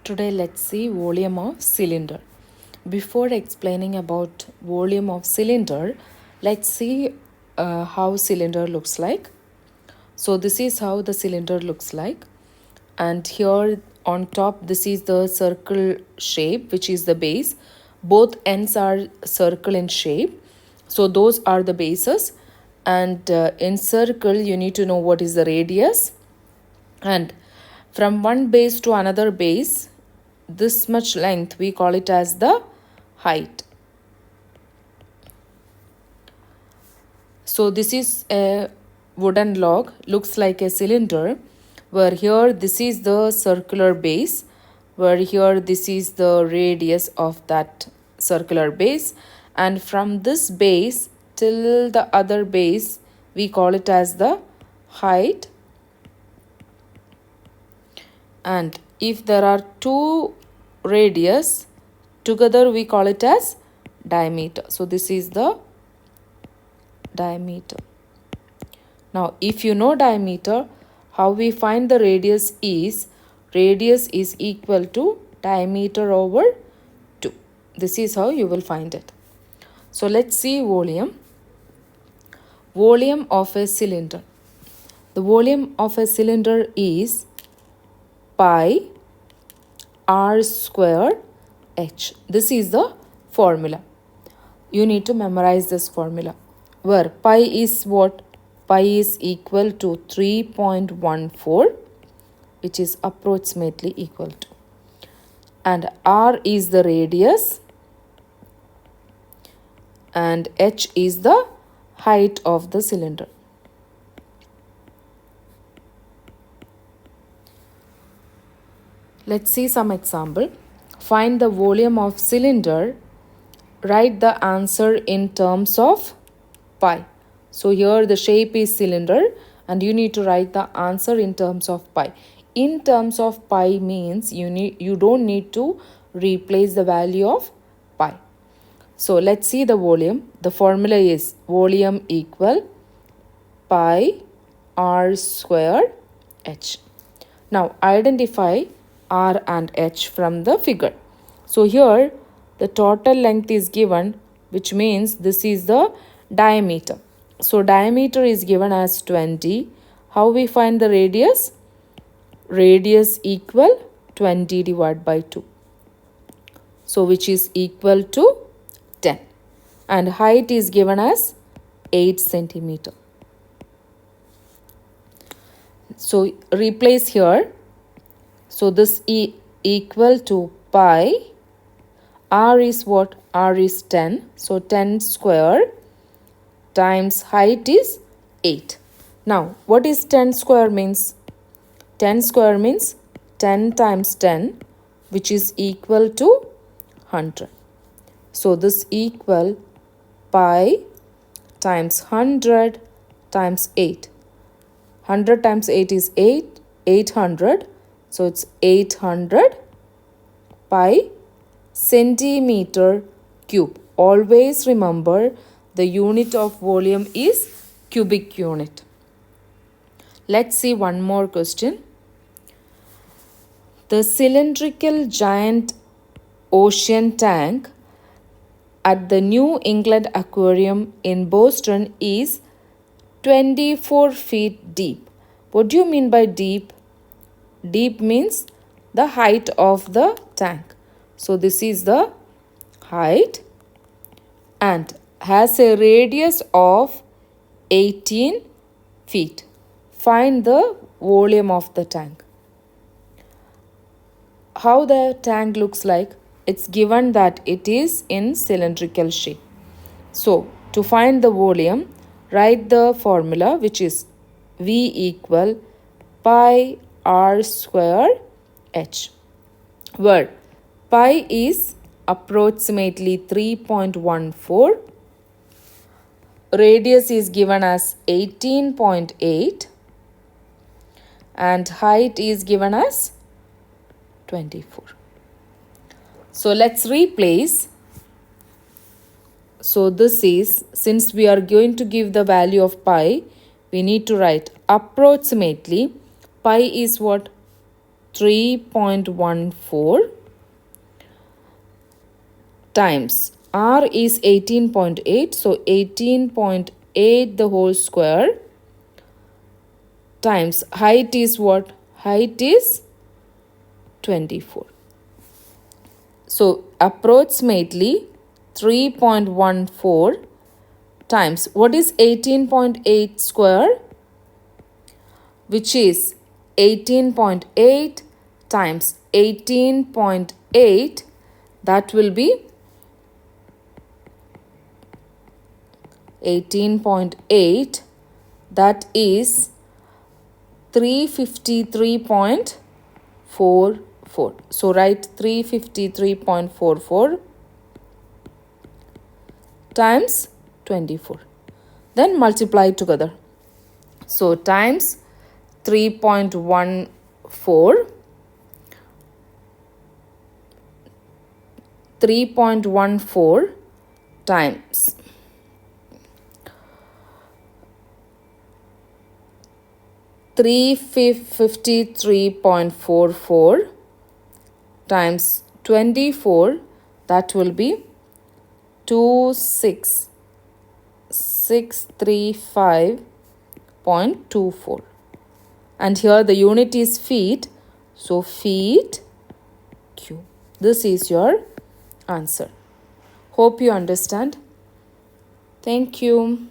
Today let's see volume of cylinder. Before explaining about volume of cylinder, let's see how cylinder looks like. So this is how the cylinder looks like, and here on top this is the circle shape, which is the base. Both ends are circle in shape, so those are the bases. And in circle you need to know what is the radius, and from one base to another base, this much length we call it as the height. So this is a wooden log, looks like a cylinder, where here this is the circular base, where here this is the radius of that circular base, and from this base till the other base we call it as the height. And if there are two radius together, we call it as diameter. So this is the diameter. Now if you know diameter, how we find the radius is equal to diameter over 2. This is how you will find it. So let's see volume. Volume of a cylinder. The volume of a cylinder is pi r square h. This is the formula. You need to memorize this formula, where pi is what? Pi is equal to 3.14, which is approximately equal to, and r is the radius and h is the height of the cylinder. Let's see some example. Find the volume of cylinder. Write the answer in terms of pi. So here the shape is cylinder and you need to write the answer in terms of pi. In terms of pi means you don't need to replace the value of pi. So let's see the volume. The formula is volume equal pi r square h. Now identify r and h from the figure. So here the total length is given, which means this is the diameter. So diameter is given as 20. How we find the radius? Radius equal 20 divided by 2. So which is equal to 10. And height is given as 8 centimeter. So replace here. So this equal to pi. R is what? R is 10. So 10 square times height is 8. Now what is 10 square means? 10 square means 10 times 10, which is equal to 100. So this equal pi times 100 times 8. 100 times 8 is 8. 800. So it's 800 pi centimeter cube. Always remember the unit of volume is cubic unit. Let's see one more question. The cylindrical giant ocean tank at the New England Aquarium in Boston is 24 feet deep. What do you mean by deep? Deep means the height of the tank. So this is the height and has a radius of 18 feet. Find the volume of the tank. How the tank looks like? It's given that it is in cylindrical shape. So to find the volume, write the formula, which is V equal pi r square h, where pi is approximately 3.14, radius is given as 18.8 and height is given as 24. So let's replace. So this is, since we are going to give the value of pi, we need to write approximately. Pi is what? 3.14 times r is 18.8, so 18.8 the whole square times height is what? Height is 24. So approximately 3.14 times, what is 18.8 square? Which is 18.8 times 18.8, that will be 18.8, that is 353.44. So write 353.44 times 24. Then multiply together. So times 3.14 times 353.44 times 24, that will be 26635.24. And here the unit is feet, so feet cube. This is your answer. Hope you understand. Thank you.